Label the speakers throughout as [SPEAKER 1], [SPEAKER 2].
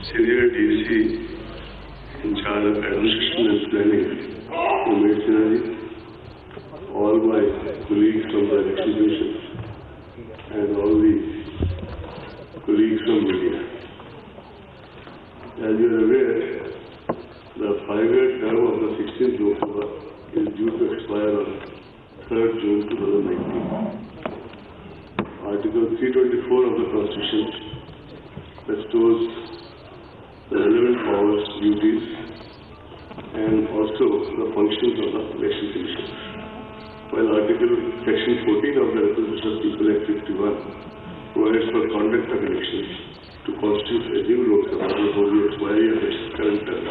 [SPEAKER 1] Senior DC in charge of administration and planning, Umesh Sinha, all my colleagues from the election commission, and all the colleagues from media. As you are aware, the 5-year term of the 16th Lok Sabha is due to expire on 3rd June 2019. Article 324 of the Constitution restores the relevant powers, duties, and also the functions of the election commission. While Section 14 of the Representation of People Act 51 provides for conduct of elections to constitute a new Lok Sabha before the expiry of its current term.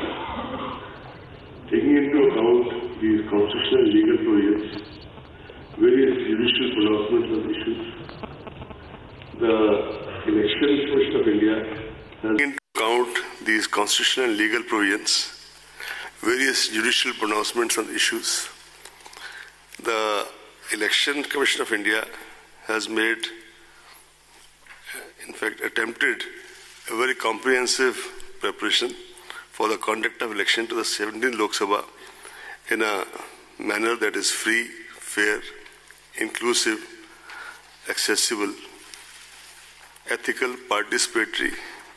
[SPEAKER 1] Taking into account these constitutional and legal provisions, various judicial pronouncements on issues, the Election Commission of India has taken into account these constitutional and legal provisions, various judicial pronouncements on issues. The Election Commission of India has made, in fact, attempted a very comprehensive preparation for the conduct of election to the 17th Lok Sabha in a manner that is free, fair, inclusive, accessible, ethical, participatory,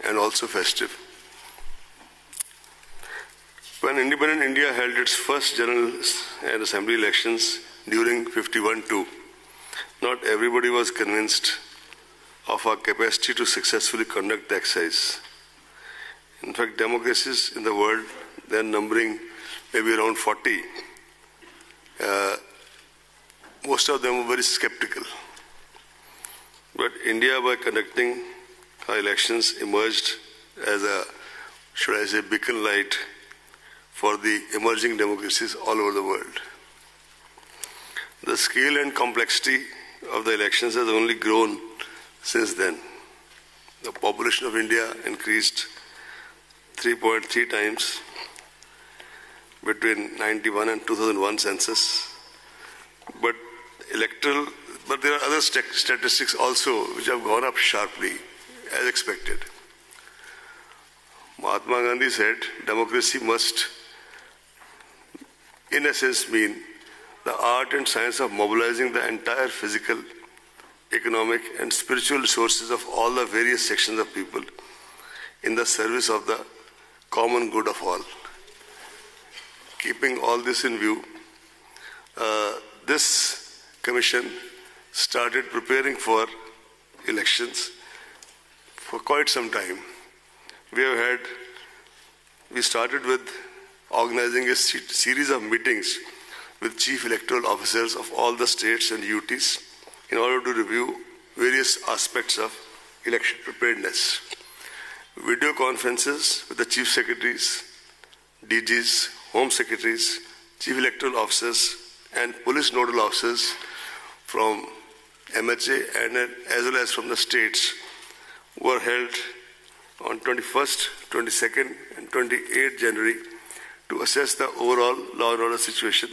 [SPEAKER 1] and also festive. When independent India held its first general and assembly elections during 51-2, not everybody was convinced of our capacity to successfully conduct the exercise. In fact, democracies in the world, then numbering maybe around 40, most of them were very skeptical. But India, by conducting our elections, emerged as a, should I say, beacon light for the emerging democracies all over the world. The scale and complexity of the elections has only grown since then. The population of India increased 3.3 times between 91 and 2001 census. But there are other statistics also which have gone up sharply, as expected. Mahatma Gandhi said, democracy must, in essence, mean the art and science of mobilizing the entire physical, economic, and spiritual resources of all the various sections of people in the service of the common good of all. Keeping all this in view, this commission started preparing for elections for quite some time. We started with organizing a series of meetings with chief electoral officers of all the states and UTs in order to review various aspects of election preparedness. Video conferences with the chief secretaries, DGs, home secretaries, chief electoral officers, and police nodal officers from MHA and as well as from the states were held on 21st, 22nd, and 28th January to assess the overall law and order situation,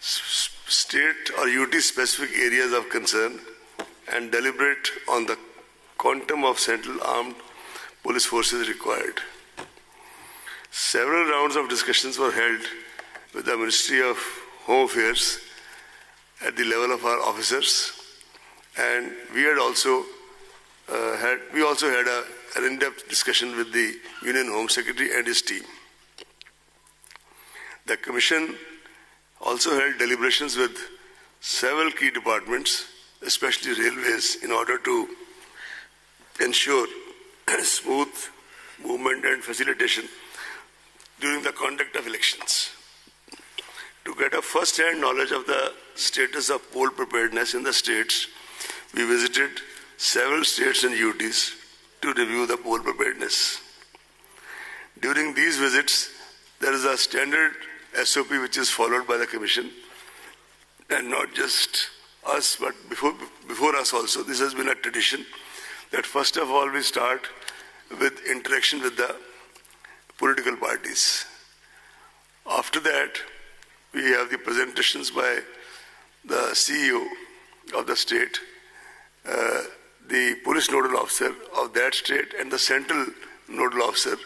[SPEAKER 1] state or UT specific areas of concern, and deliberate on the quantum of central armed police forces required. Several rounds of discussions were held with the Ministry of Home Affairs at the level of our officers, and we also had an in-depth discussion with the Union Home Secretary and his team. The Commission also held deliberations with several key departments, especially railways, in order to ensure smooth movement and facilitation during the conduct of elections. To get a first-hand knowledge of the status of poll preparedness in the states, we visited several states and UTs to review the poll preparedness. During these visits, there is a standard SOP which is followed by the Commission, and not just us, but before us also. This has been a tradition that first of all we start with interaction with the political parties. After that, we have the presentations by the CEO of the state, the police nodal officer of that state, and the central nodal officer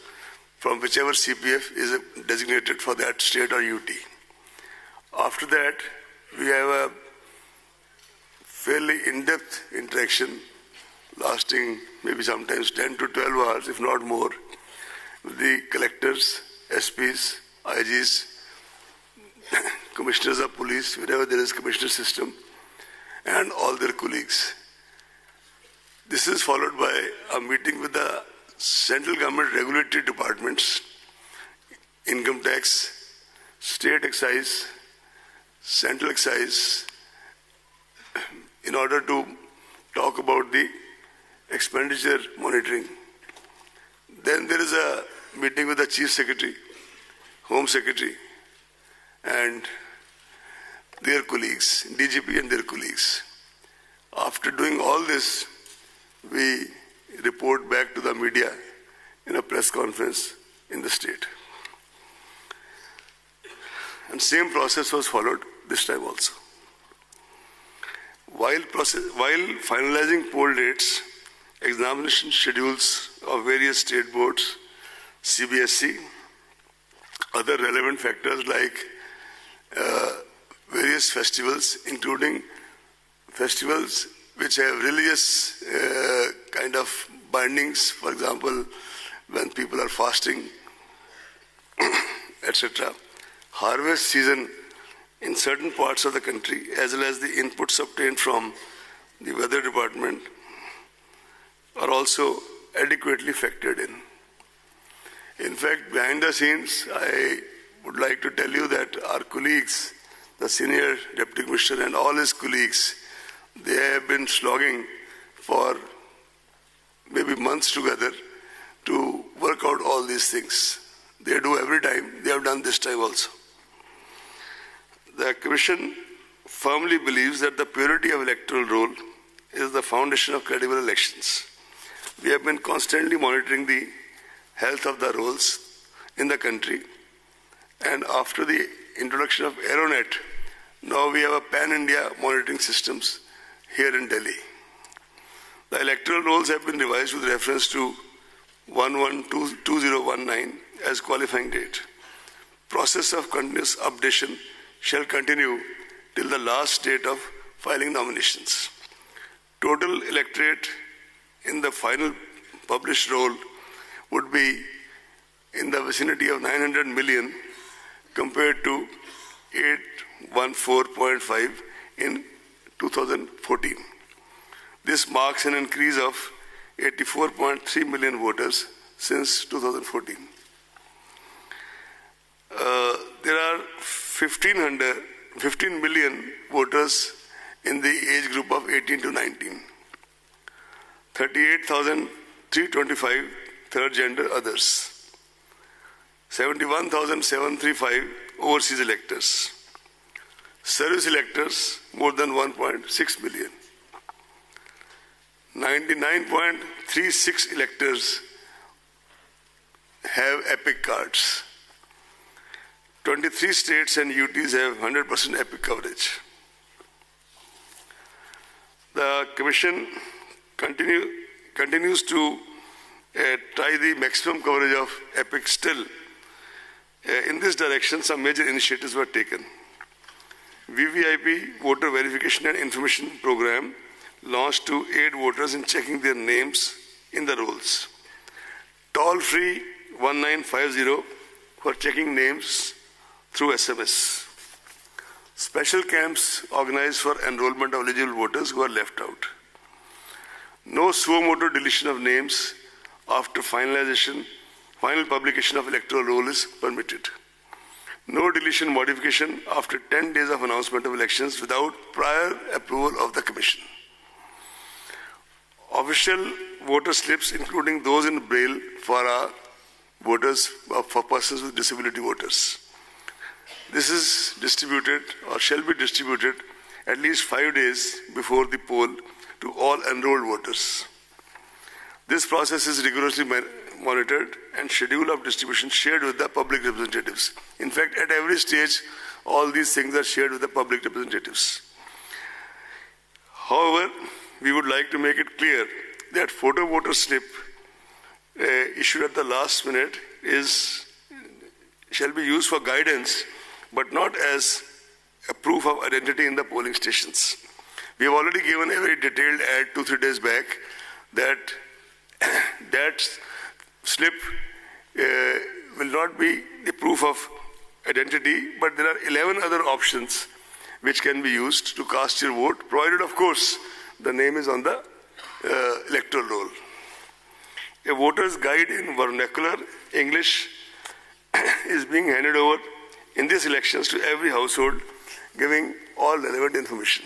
[SPEAKER 1] from whichever CPF is designated for that state or UT. After that, we have a fairly in-depth interaction lasting maybe sometimes 10 to 12 hours, if not more, with the collectors, SPs, IGs, commissioners of police, wherever there is commissioner system, and all their colleagues. This is followed by a meeting with the central government regulatory departments, income tax, state excise, central excise, in order to talk about the expenditure monitoring. Then there is a meeting with the Chief Secretary, Home Secretary, and their colleagues, DGP and their colleagues. After doing all this, we report back to the media in a press conference in the state. And same process was followed this time also. While finalizing poll dates, examination schedules of various state boards, CBSE, other relevant factors like various festivals, including festivals which have religious kind of bindings, for example, when people are fasting, etc. Harvest season in certain parts of the country, as well as the inputs obtained from the weather department, are also adequately factored in. In fact, behind the scenes, I would like to tell you that our colleagues, the senior deputy commissioner and all his colleagues, they have been slogging for maybe months together to work out all these things. They do every time. They have done this time also. The Commission firmly believes that the purity of electoral roll is the foundation of credible elections. We have been constantly monitoring the health of the rolls in the country, and after the introduction of Aeronet, now we have a pan-India monitoring systems here in Delhi. The electoral rolls have been revised with reference to 11/2019 as qualifying date. Process of continuous updation shall continue till the last date of filing nominations. Total electorate in the final published roll would be in the vicinity of 900 million compared to 814.5 in 2014. This marks an increase of 84.3 million voters since 2014. There are 15 million voters in the age group of 18 to 19. 38,325 third gender others. 71,735 overseas electors. Service electors more than 1.6 million. 99.36 electors have EPIC cards. 23 states and UTs have 100% EPIC coverage. The Commission continues to try the maximum coverage of EPIC still. In this direction, some major initiatives were taken. VVIP, Voter Verification and Information Program, launched to aid voters in checking their names in the rolls. Toll-free 1950 for checking names through SMS. Special camps organized for enrollment of eligible voters who are left out. No suo motu deletion of names after final publication of electoral roll is permitted. No deletion modification after 10 days of announcement of elections without prior approval of the Commission. Official voter slips, including those in Braille for our voters, for persons with disability voters. This is distributed or shall be distributed at least 5 days before the poll to all enrolled voters. This process is rigorously monitored and schedule of distribution shared with the public representatives. In fact, at every stage, all these things are shared with the public representatives. However, we would like to make it clear that photo voter slip issued at the last minute shall be used for guidance, but not as a proof of identity in the polling stations. We have already given a very detailed ad 2-3 days back that that slip will not be the proof of identity, but there are 11 other options which can be used to cast your vote, provided, of course, the name is on the electoral roll. A voter's guide in vernacular English is being handed over in these elections to every household, giving all relevant information.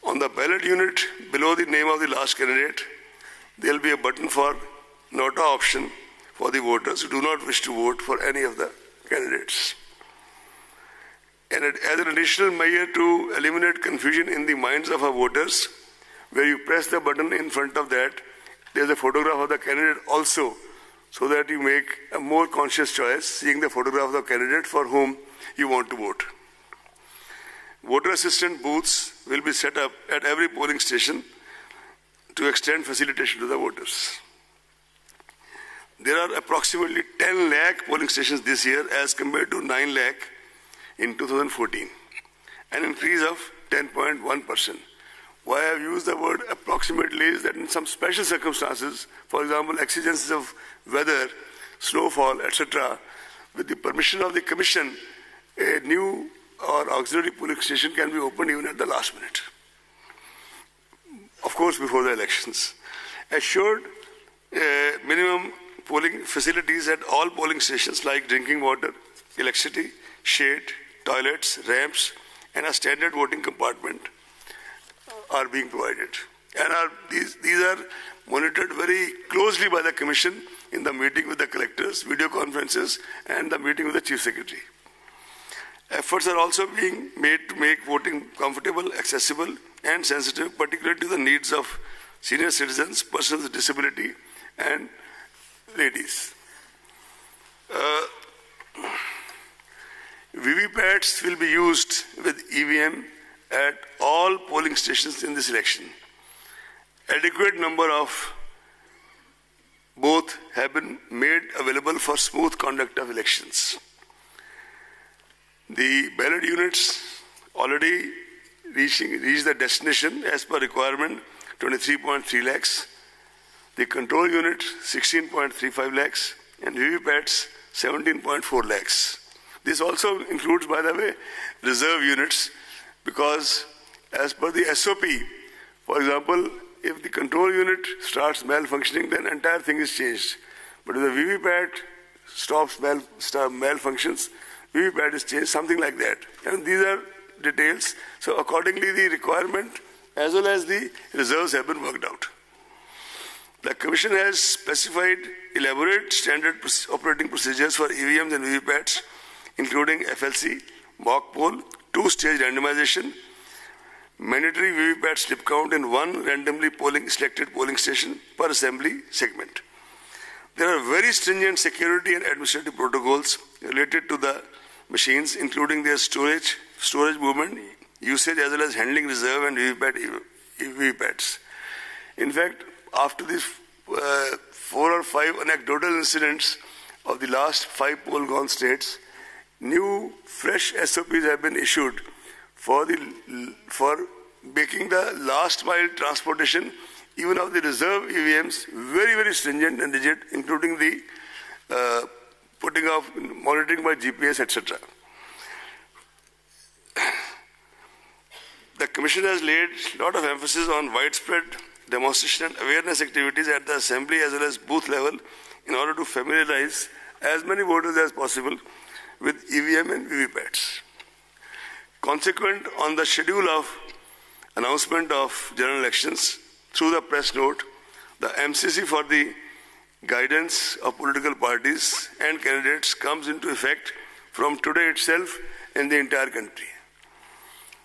[SPEAKER 1] On the ballot unit, below the name of the last candidate, there will be a button for nota option for the voters who do not wish to vote for any of the candidates. And as an additional measure to eliminate confusion in the minds of our voters, where you press the button in front of that, there is a photograph of the candidate also, so that you make a more conscious choice, seeing the photograph of the candidate for whom you want to vote. Voter assistant booths will be set up at every polling station to extend facilitation to the voters. There are approximately 10 lakh polling stations this year as compared to 9 lakh in 2014, an increase of 10.1%. Why I have used the word approximately is that in some special circumstances, for example, exigencies of weather, snowfall, etc., with the permission of the Commission, a new or auxiliary polling station can be opened even at the last minute. Of course, before the elections. Assured minimum polling facilities at all polling stations like drinking water, electricity, shade, toilets, ramps, and a standard voting compartment are being provided. And these are monitored very closely by the Commission in the meeting with the collectors, video conferences, and the meeting with the Chief Secretary. Efforts are also being made to make voting comfortable, accessible, and sensitive, particularly to the needs of senior citizens, persons with disability, and ladies. VVPATs will be used with EVM at all polling stations in this election. Adequate number of both have been made available for smooth conduct of elections. The ballot units already reached the destination as per requirement, 23.3 lakhs. The control unit, 16.35 lakhs, and VVPATs, 17.4 lakhs. This also includes, by the way, reserve units, because as per the SOP, for example, if the control unit starts malfunctioning, then entire thing is changed. But if the VVPAT stops malfunctions, VVPAT is changed, something like that. And these are details. So accordingly, the requirement as well as the reserves have been worked out. The Commission has specified elaborate standard operating procedures for EVMs and VVPATs, including FLC, mock poll, two-stage randomization, mandatory VVPAT slip count in one randomly selected polling station per assembly segment. There are very stringent security and administrative protocols related to the machines, including their storage movement, usage, as well as handling reserve and VVPATs. In fact, after these 4 or 5 anecdotal incidents of the last 5 poll-gone states, new, fresh SOPs have been issued for making the last mile transportation, even of the reserve EVMs, very, very stringent and rigid, including the putting of monitoring by GPS, etc. The Commission has laid a lot of emphasis on widespread demonstration and awareness activities at the assembly as well as booth level in order to familiarize as many voters as possible with EVM and VVPATs. Consequent on the schedule of announcement of general elections through the press note, the MCC for the guidance of political parties and candidates comes into effect from today itself in the entire country.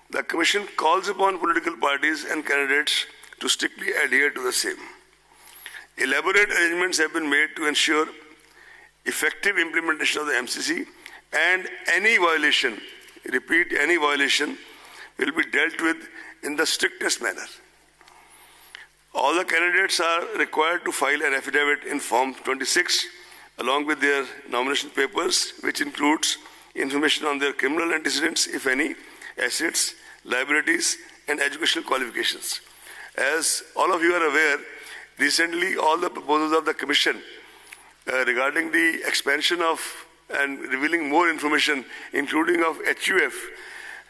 [SPEAKER 1] The Commission calls upon political parties and candidates to strictly adhere to the same. Elaborate arrangements have been made to ensure effective implementation of the MCC, and any violation, repeat, any violation will be dealt with in the strictest manner. All the candidates are required to file an affidavit in Form 26 along with their nomination papers, which includes information on their criminal antecedents, if any, assets, liabilities, and educational qualifications. As all of you are aware, recently all the proposals of the Commission regarding the expansion of and revealing more information, including of HUF,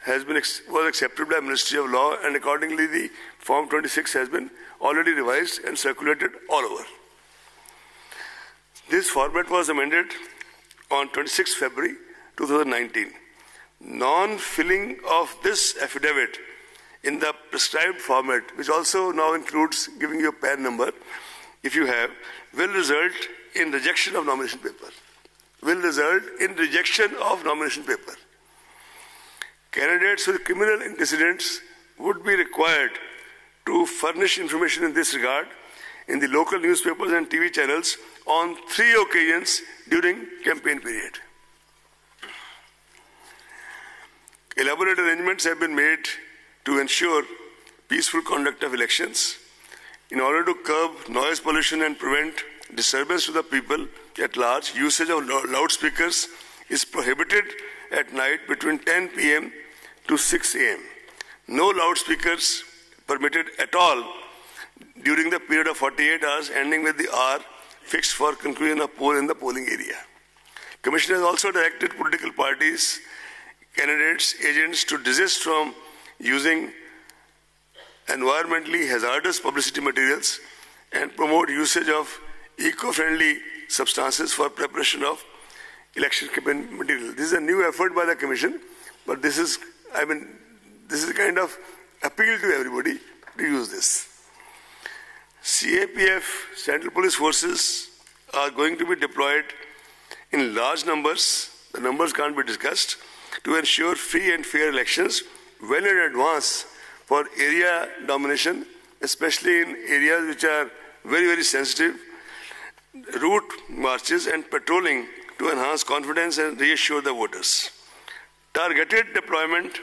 [SPEAKER 1] was accepted by Ministry of Law, and accordingly the Form 26 has been already revised and circulated all over. This format was amended on 26 February 2019. Non-filling of this affidavit in the prescribed format, which also now includes giving you a PAN number, if you have, will result in rejection of nomination paper. Will result in rejection of nomination paper. Candidates with criminal antecedents would be required to furnish information in this regard in the local newspapers and TV channels on 3 occasions during campaign period. Elaborate arrangements have been made to ensure peaceful conduct of elections. In order to curb noise pollution and prevent disturbance to the people at large, usage of loudspeakers is prohibited at night between 10 p.m. to 6 a.m. No loudspeakers permitted at all during the period of 48 hours ending with the hour fixed for conclusion of poll in the polling area. Commission has also directed political parties, candidates, agents to desist from using environmentally hazardous publicity materials and promote usage of eco-friendly substances for preparation of election campaign material. This is a new effort by the Commission, but this is kind of appeal to everybody to use this. CAPF, Central Police Forces, are going to be deployed in large numbers. The numbers can't be discussed, to ensure free and fair elections well in advance for area domination, especially in areas which are very, very sensitive, route marches and patrolling to enhance confidence and reassure the voters. Targeted deployment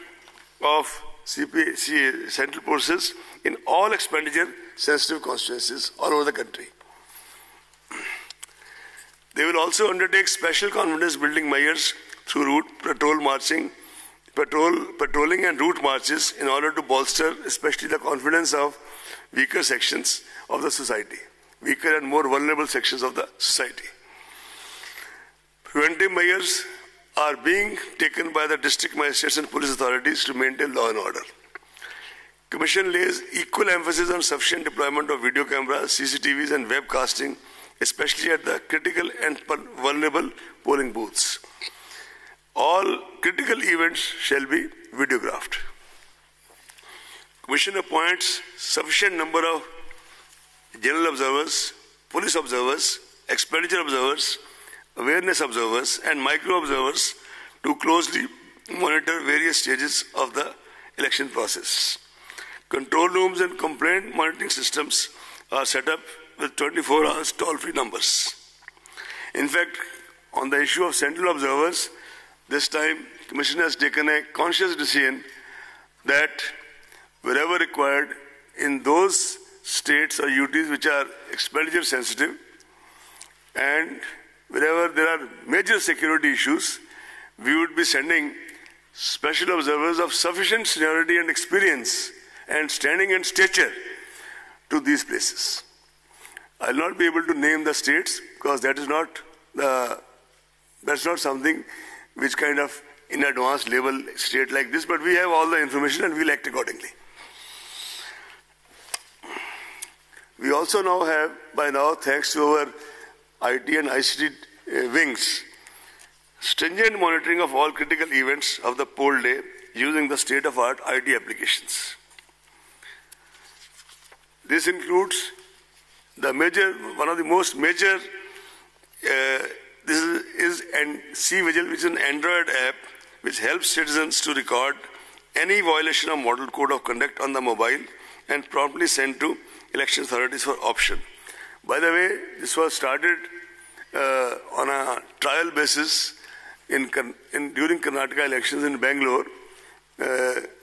[SPEAKER 1] of Central Forces in all expenditure-sensitive constituencies all over the country. They will also undertake special confidence-building measures through route patrolling and route marches in order to bolster especially the confidence of weaker sections of the society, weaker and more vulnerable sections of the society. Preventive measures are being taken by the district magistrates and police authorities to maintain law and order. Commission lays equal emphasis on sufficient deployment of video cameras, CCTVs and webcasting, especially at the critical and vulnerable polling booths. All critical events shall be videographed. Commission appoints sufficient number of general observers, police observers, expenditure observers, awareness observers and micro observers to closely monitor various stages of the election process. Control rooms and complaint monitoring systems are set up with 24 hours toll-free numbers. In fact, on the issue of central observers, this time Commission has taken a conscious decision that wherever required in those states or UTs which are expenditure sensitive and wherever there are major security issues, we would be sending special observers of sufficient seniority and experience and standing and stature to these places. I will not be able to name the states because that's not something which kind of in advanced level state like this, but we have all the information and we'll act accordingly. We also now have, by now, thanks to our IT and ICT wings, stringent monitoring of all critical events of the poll day using the state-of-art IT applications. This includes one of the most major, this is C-Vigil, which is an Android app which helps citizens to record any violation of Model Code of Conduct on the mobile and promptly send to election authorities for option. By the way, this was started on a trial basis during Karnataka elections in Bangalore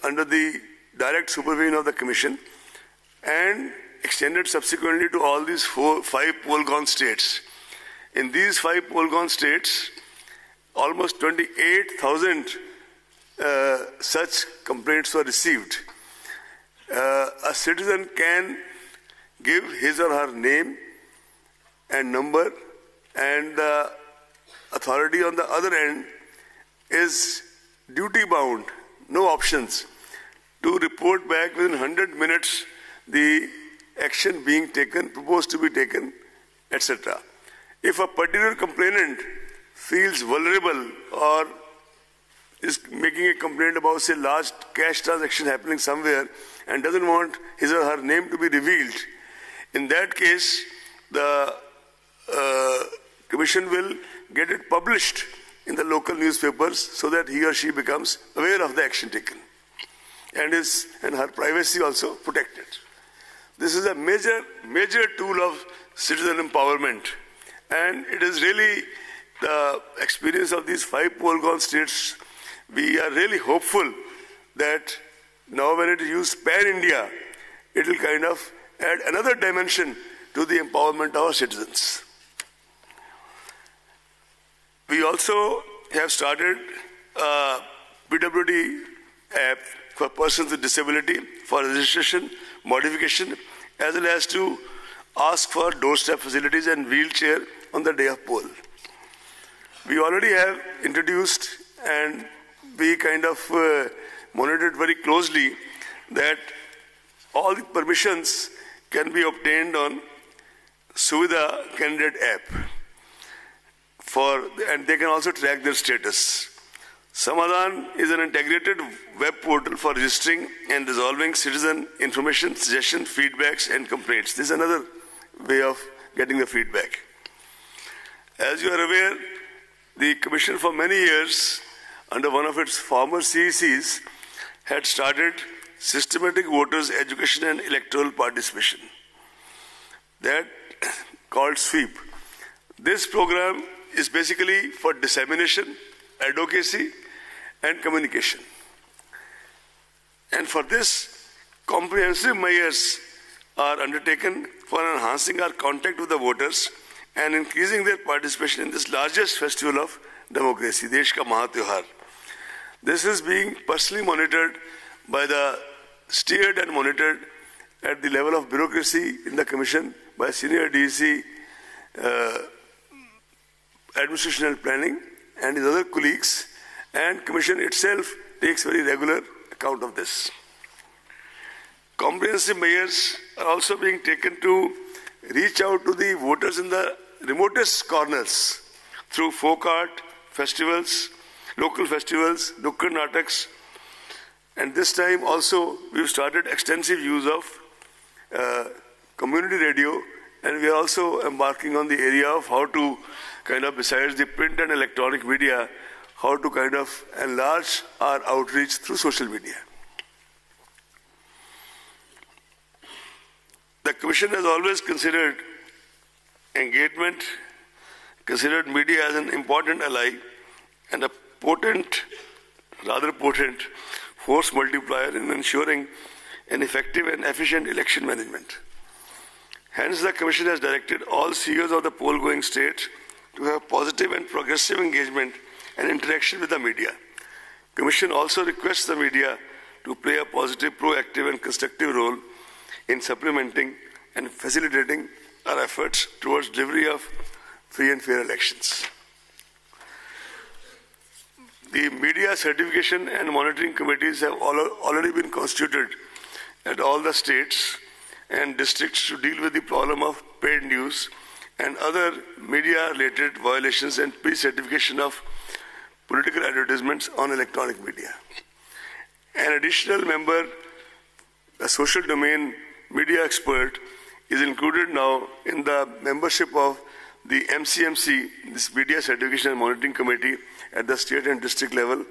[SPEAKER 1] under the direct supervision of the Commission, and extended subsequently to all these 5 poll-gone states. In these 5 poll-gone states, almost 28,000 such complaints were received. A citizen can give his or her name and number, and the authority on the other end is duty-bound, no options, to report back within 100 minutes the action being taken, proposed to be taken, etc. If a particular complainant feels vulnerable or is making a complaint about, say, large cash transaction happening somewhere and doesn't want his or her name to be revealed, in that case, the Commission will get it published in the local newspapers so that he or she becomes aware of the action taken and her privacy also protected. This is a major tool of citizen empowerment, and it is really the experience of these 5 poll-gone states. We are really hopeful that now when it is used pan-India, it will kind of add another dimension to the empowerment of our citizens. We also have started a PWD app for persons with disability for registration, modification, as well as to ask for doorstep facilities and wheelchair on the day of poll. We already have introduced, and we kind of monitored very closely, that all the permissions can be obtained on Suvidha candidate app, and they can also track their status. Samadhan is an integrated web portal for registering and resolving citizen information, suggestions, feedbacks and complaints. This is another way of getting the feedback. As you are aware, the Commission for many years, under one of its former CECs, had started Systematic Voters Education and Electoral Participation, that called SWEEP. This program is basically for dissemination, advocacy and communication. And for this, comprehensive measures are undertaken for enhancing our contact with the voters and increasing their participation in this largest festival of democracy, Desh Ka Mahatyauhar. This is being personally monitored by steered and monitored at the level of bureaucracy in the Commission by senior DEC, Administration and Planning, and his other colleagues, and Commission itself takes very regular account of this. Comprehensive measures are also being taken to reach out to the voters in the remotest corners through folk art, festivals, local festivals, Nukkad Nataks, and this time also we've started extensive use of community radio, and we are also embarking on the area of how to kind of, besides the print and electronic media, how to kind of enlarge our outreach through social media. The Commission has always considered engagement, considered media as an important ally and a rather potent force multiplier in ensuring an effective and efficient election management. Hence, the Commission has directed all CEOs of the poll-going states to have positive and progressive engagement and interaction with the media. Commission also requests the media to play a positive, proactive and constructive role in supplementing and facilitating our efforts towards delivery of free and fair elections. The media certification and monitoring committees have already been constituted at all the states and districts to deal with the problem of paid news and other media-related violations and pre-certification of political advertisements on electronic media. An additional member, a social domain media expert, is included now in the membership of the MCMC, this Media Certification and Monitoring Committee at the state and district level,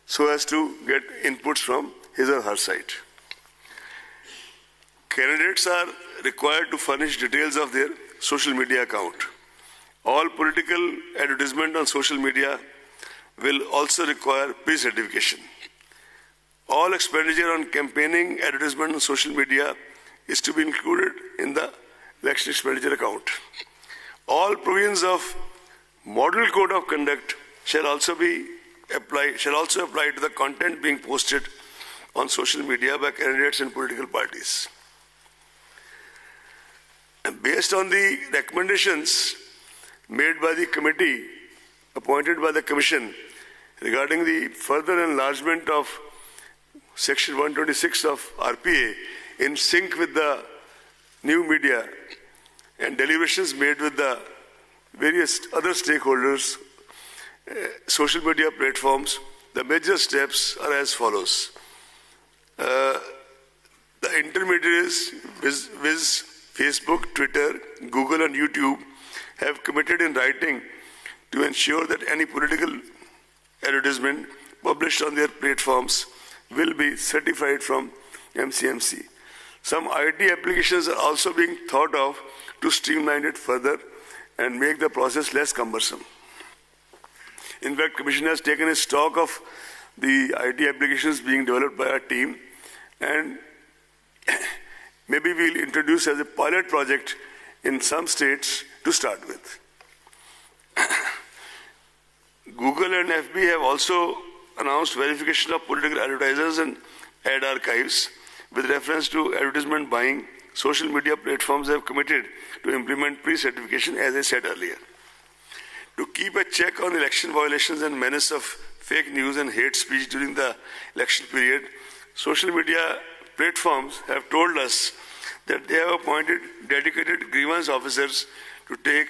[SPEAKER 1] so as to get inputs from his or her side. Candidates are required to furnish details of their social media account. All political advertisement on social media will also require pre-certification. All expenditure on campaigning advertisement on social media is to be included in the election expenditure account. All provisions of Model Code of Conduct shall also apply to the content being posted on social media by candidates and political parties. And based on the recommendations made by the committee appointed by the Commission regarding the further enlargement of Section 126 of RPA in sync with the new media and deliberations made with the various other stakeholders, social media platforms, the major steps are as follows. The intermediaries, viz. Facebook, Twitter, Google and YouTube, have committed in writing to ensure that any political advertisement published on their platforms will be certified from MCMC. Some IT applications are also being thought of to streamline it further and make the process less cumbersome. In fact, Commission has taken a stock of the IT applications being developed by our team, and maybe we'll introduce as a pilot project in some states to start with. Google and FB have also announced verification of political advertisers and ad archives with reference to advertisement buying. Social media platforms have committed to implement pre-certification, as I said earlier. To keep a check on election violations and menace of fake news and hate speech during the election period, social media platforms have told us that they have appointed dedicated grievance officers to take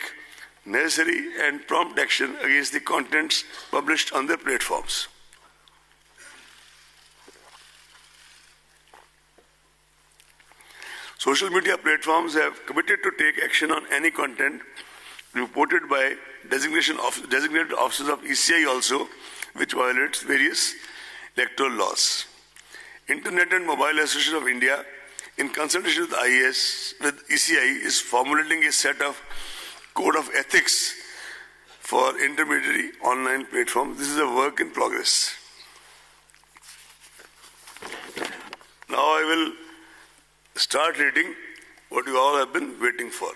[SPEAKER 1] necessary and prompt action against the contents published on their platforms. Social media platforms have committed to take action on any content reported by designated officers of ECI also, which violates various electoral laws. Internet and Mobile Association of India, in consultation with ECI, is formulating a set of code of ethics for intermediary online platforms. This is a work in progress. Now I will start reading what you all have been waiting for.